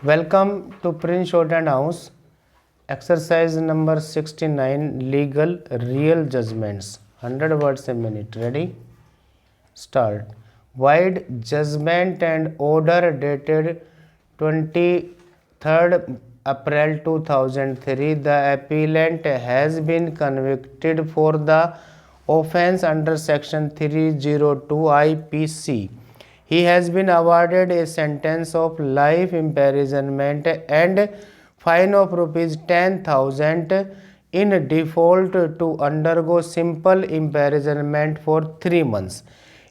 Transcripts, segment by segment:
Welcome to Prince Shorthand House. Exercise number 69, Legal Real Judgments. 100 words a minute. Ready? Start. Wide judgment and order dated 23rd April 2003. The appellant has been convicted for the offence under section 302 IPC. He has been awarded a sentence of life imprisonment and fine of rupees 10,000 in default to undergo simple imprisonment for 3 months.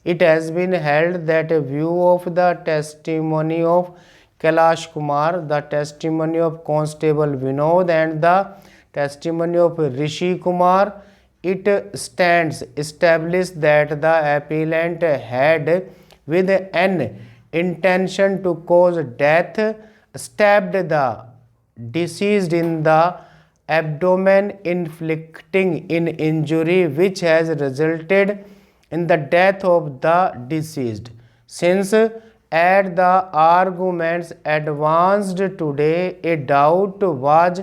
It has been held that a view of the testimony of Kailash Kumar, the testimony of Constable Vinod and the testimony of Rishi Kumar, it stands established that the appellant had, with an intention to cause death, stabbed the deceased in the abdomen, inflicting an injury which has resulted in the death of the deceased. Since at the arguments advanced today, a doubt was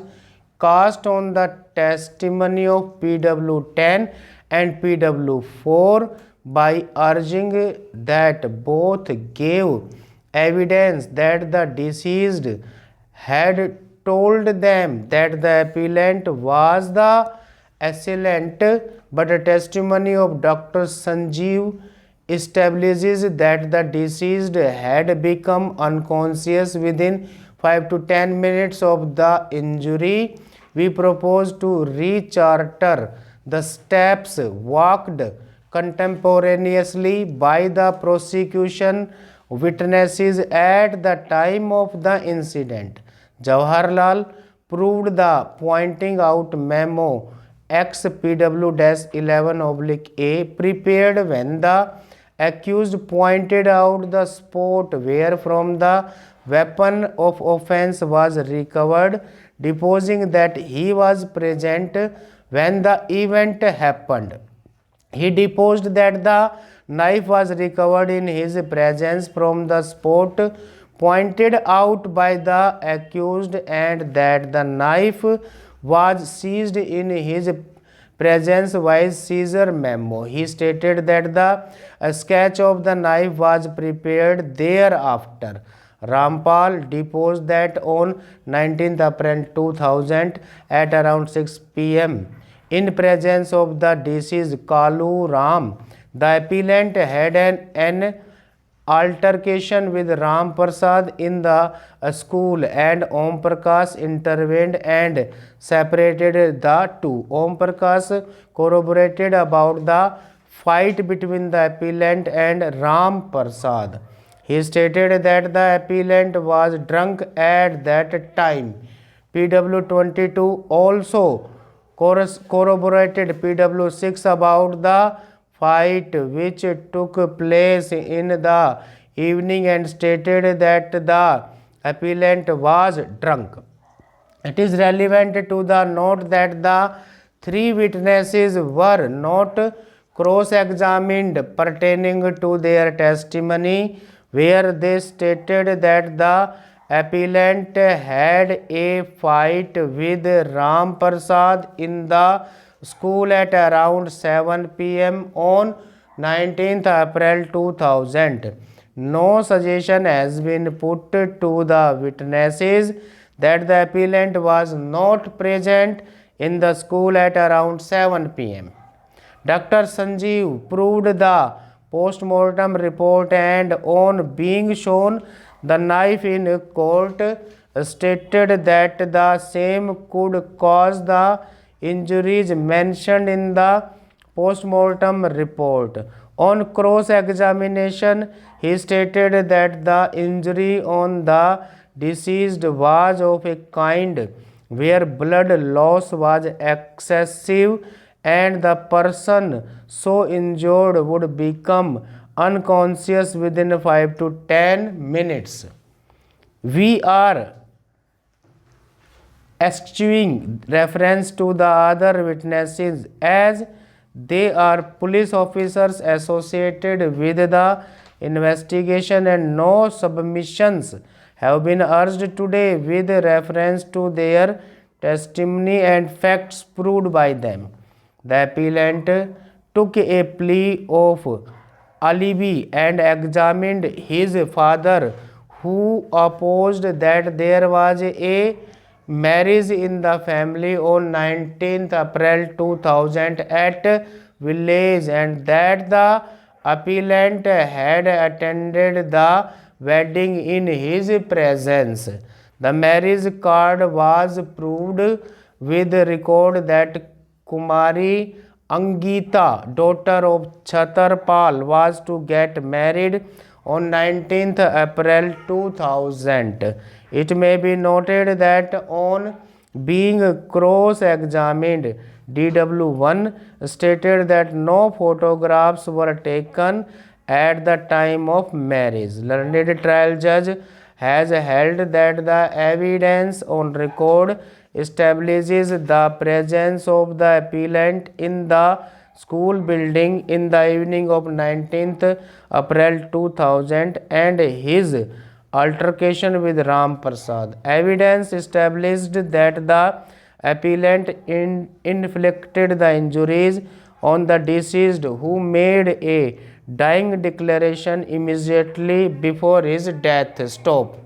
cast on the testimony of PW10 and PW4 by urging that both gave evidence that the deceased had told them that the appellant was the assailant, but a testimony of Dr. Sanjeev establishes that the deceased had become unconscious within 5 to 10 minutes of the injury. We propose to recharter the steps walked contemporaneously by the prosecution witnesses at the time of the incident. Jawaharlal proved the pointing out memo XPW-11/A prepared when the accused pointed out the spot where from the weapon of offense was recovered, deposing that he was present when the event happened. He deposed that the knife was recovered in his presence from the spot pointed out by the accused and that the knife was seized in his presence by seizure memo. He stated that the sketch of the knife was prepared thereafter. Rampal deposed that on 19th April 2000 at around 6 p.m. in presence of the deceased Kalu Ram, the appellant had an altercation with Ram Prasad in the school and Om Prakash intervened and separated the two. Om Prakash corroborated about the fight between the appellant and Ram Prasad. He stated that the appellant was drunk at that time. PW22 also corroborated PW6 about the fight which took place in the evening and stated that the appellant was drunk. It is relevant to the note that the three witnesses were not cross-examined pertaining to their testimony, where they stated that the appellant had a fight with Ram Prasad in the school at around 7 p.m. on 19th April 2000. No suggestion has been put to the witnesses that the appellant was not present in the school at around 7 p.m. Dr. Sanjeev proved the post-mortem report and on being shown the knife in court stated that the same could cause the injuries mentioned in the post-mortem report. On cross-examination, he stated that the injury on the deceased was of a kind where blood loss was excessive and the person so injured would become unconscious within 5 to 10 minutes. We are eschewing reference to the other witnesses as they are police officers associated with the investigation and no submissions have been urged today with reference to their testimony and facts proved by them. The appellant took a plea of alibi and examined his father, who opposed that there was a marriage in the family on 19th April 2000 at village and that the appellant had attended the wedding in his presence. The marriage card was proved with record that Kumari Angita, daughter of Chhatarpal, was to get married on 19th April 2000. It may be noted that on being cross-examined, DW1 stated that no photographs were taken at the time of marriage. Learned trial judge has held that the evidence on record establishes the presence of the appellant in the school building in the evening of 19th April 2000 and his altercation with Ram Prasad. Evidence established that the appellant inflicted the injuries on the deceased, who made a dying declaration immediately before his death. Stop.